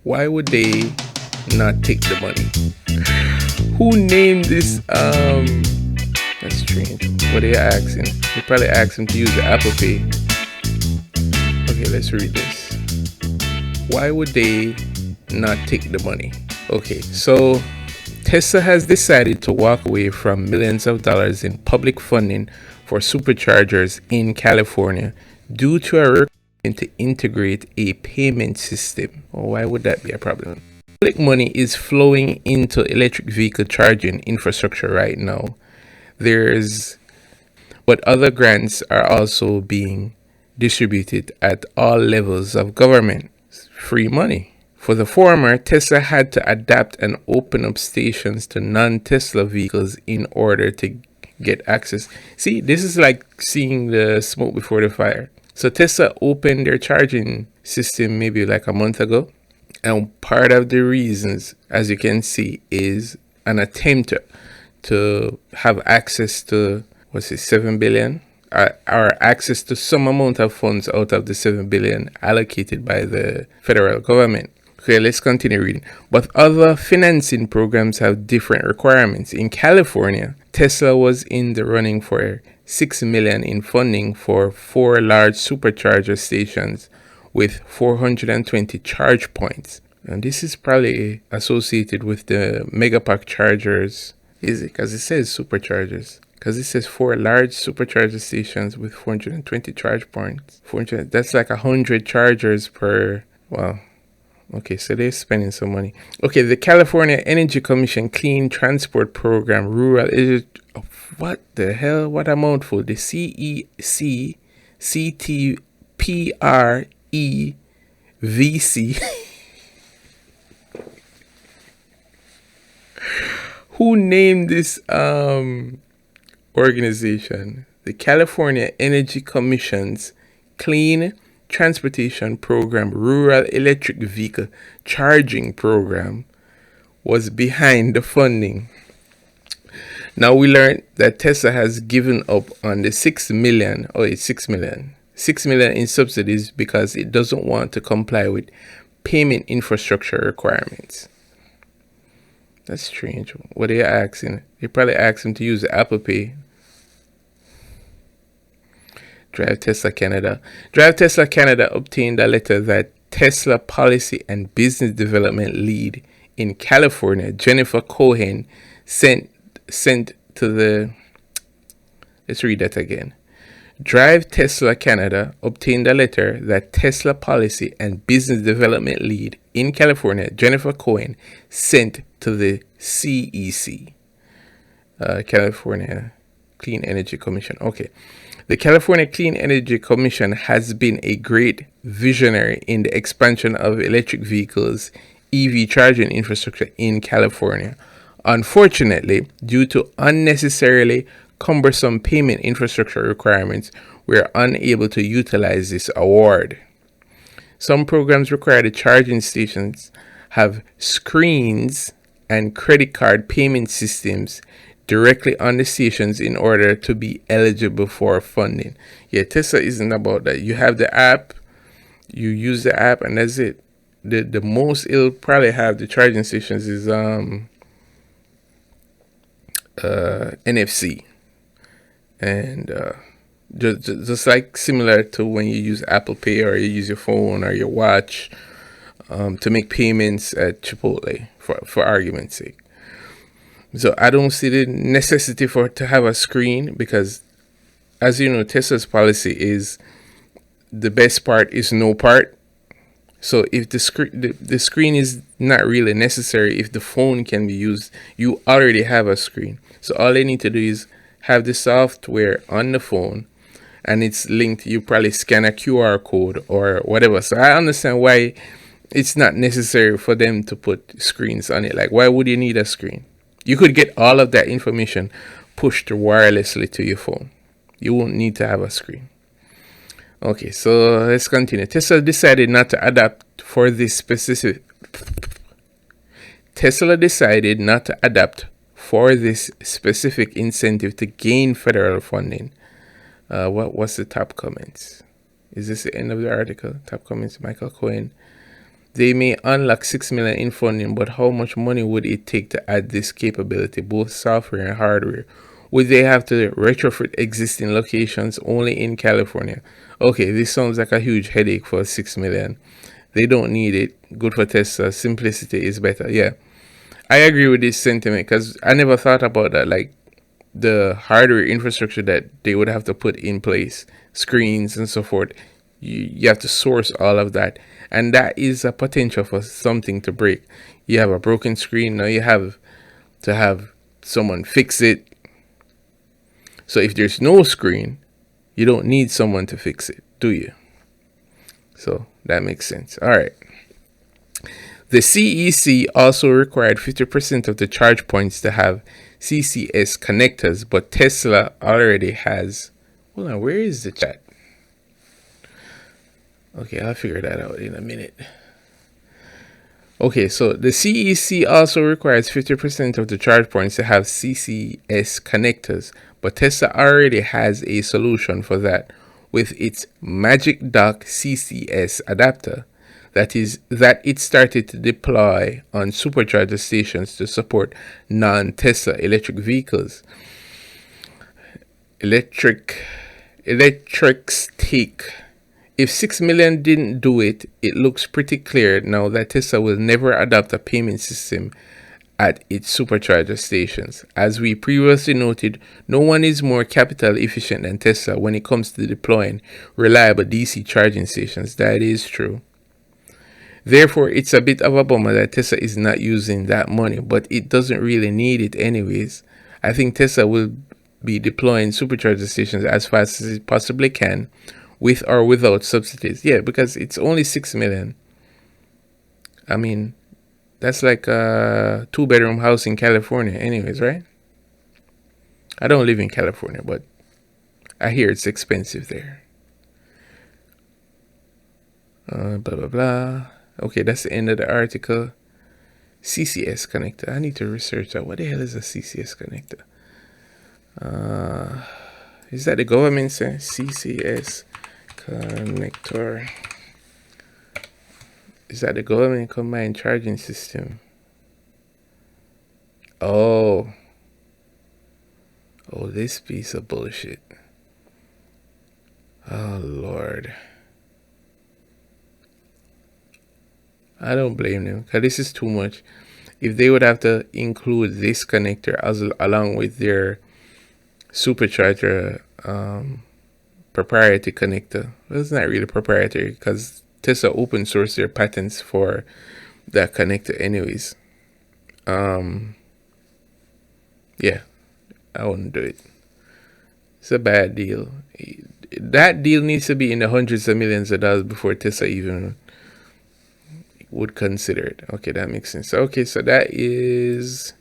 Why would they not take the money? Who named this? That's strange. What are they asking? They probably asked him to use the Apple Pay. Okay, let's read this. Why would they not take the money? Okay, so Tesla has decided to walk away from millions of dollars in public funding for superchargers in California due to a requirement to integrate a payment system. Why would that be a problem? Public money is flowing into electric vehicle charging infrastructure right now. But other grants are also being distributed at all levels of government. Free money. For the former, Tesla had to adapt and open up stations to non-Tesla vehicles in order to get access. See, this is like seeing the smoke before the fire. So Tesla opened their charging system maybe like a month ago. And part of the reasons, as you can see, is an attempt to have access to, 7 billion? Or access to some amount of funds out of the 7 billion allocated by the federal government. Okay, let's continue reading. But other financing programs have different requirements. In California, Tesla was in the running for 6 million in funding for 4 large supercharger stations with 420 charge points. And this is probably associated with the megapack chargers. Is it? Because it says superchargers. Because it says 4 large supercharger stations with 420 charge points. 400, that's like 100 chargers per. Wow. Okay, so they're spending some money. Okay, the California Energy Commission Clean Transport Program Rural. What the hell? What a mouthful. The CECTPREVC. Who named this organization? The California Energy Commission's Clean Transportation Program Rural Electric Vehicle Charging Program was behind the funding. Now we learned that Tesla has given up on the 6 million in subsidies because it doesn't want to comply with payment infrastructure requirements. That's strange. What are they asking? They probably asked him to use the Apple Pay. Drive Tesla Canada. Drive Tesla Canada obtained a letter that Tesla policy and business development lead in California, Jennifer Cohen, sent to the. Let's read that again. Drive Tesla Canada obtained a letter that Tesla policy and business development lead in California, Jennifer Cohen, sent to the CEC, California Clean Energy Commission. Okay. The California Clean Energy Commission has been a great visionary in the expansion of electric vehicles, EV charging infrastructure in California. Unfortunately, due to unnecessarily cumbersome payment infrastructure requirements, we are unable to utilize this award. Some programs require the charging stations have screens and credit card payment systems directly on the stations in order to be eligible for funding. Yeah, Tesla isn't about that. You have the app, you use the app, and that's it. The most it'll probably have the charging stations is NFC, and just like similar to when you use Apple Pay or you use your phone or your watch to make payments at Chipotle, for argument's sake. So I don't see the necessity to have a screen because, as you know, Tesla's policy is the best part is no part. So if the screen is not really necessary, if the phone can be used, you already have a screen. So all they need to do is have the software on the phone, and it's linked. You probably scan a QR code or whatever. So I understand why it's not necessary for them to put screens on it. Like, why would you need a screen? You could get all of that information pushed wirelessly to your phone. You won't need to have a screen. Okay, so let's continue. Tesla decided not to adapt for this specific. Tesla decided not to adapt for this specific incentive to gain federal funding. What's the top comments? Is this the end of the article? Top comments, Michael Cohen. They may unlock 6 million in funding, but how much money would it take to add this capability, both software and hardware? Would they have to retrofit existing locations only in California? Okay, this sounds like a huge headache for 6 million. They don't need it. Good for Tesla. Simplicity is better. Yeah, I agree with this sentiment because I never thought about that. Like the hardware infrastructure that they would have to put in place, screens and so forth. You have to source all of that, and that is a potential for something to break. You have a broken screen, now you have to have someone fix it. So if there's no screen, you don't need someone to fix it, do you? So that makes sense. All right. The CEC also required 50% of the charge points to have CCS connectors, but Tesla already has. Hold on, where is the chat? Okay, I'll figure that out in a minute. Okay, so the CEC also requires 50% of the charge points to have CCS connectors, but Tesla already has a solution for that with its Magic Dock CCS adapter that it started to deploy on supercharger stations to support non-Tesla electric vehicles. Electrics take. If 6 million didn't do it, it looks pretty clear now that Tesla will never adopt a payment system at its supercharger stations. As we previously noted, no one is more capital efficient than Tesla when it comes to deploying reliable DC charging stations. That is true. Therefore, it's a bit of a bummer that Tesla is not using that money, but it doesn't really need it anyways. I think Tesla will be deploying supercharger stations as fast as it possibly can, with or without subsidies. Yeah, because it's only 6 million. I mean, that's like a 2-bedroom house in California anyways, right? I don't live in California, but I hear it's expensive there. Blah, blah, blah. Okay, that's the end of the article. CCS connector. I need to research that. What the hell is a CCS connector? Is that the government saying CCS connector? Is that the government combined charging system? Oh, this piece of bullshit. Oh Lord, I don't blame them because this is too much. If they would have to include this connector along with their supercharger proprietary connector, well, it's not really proprietary because Tesla open source their patents for that connector anyways. Yeah, I wouldn't do it. It's a bad deal. That deal needs to be in the hundreds of millions of dollars before Tesla even would consider it. Okay, that makes sense. Okay, so that is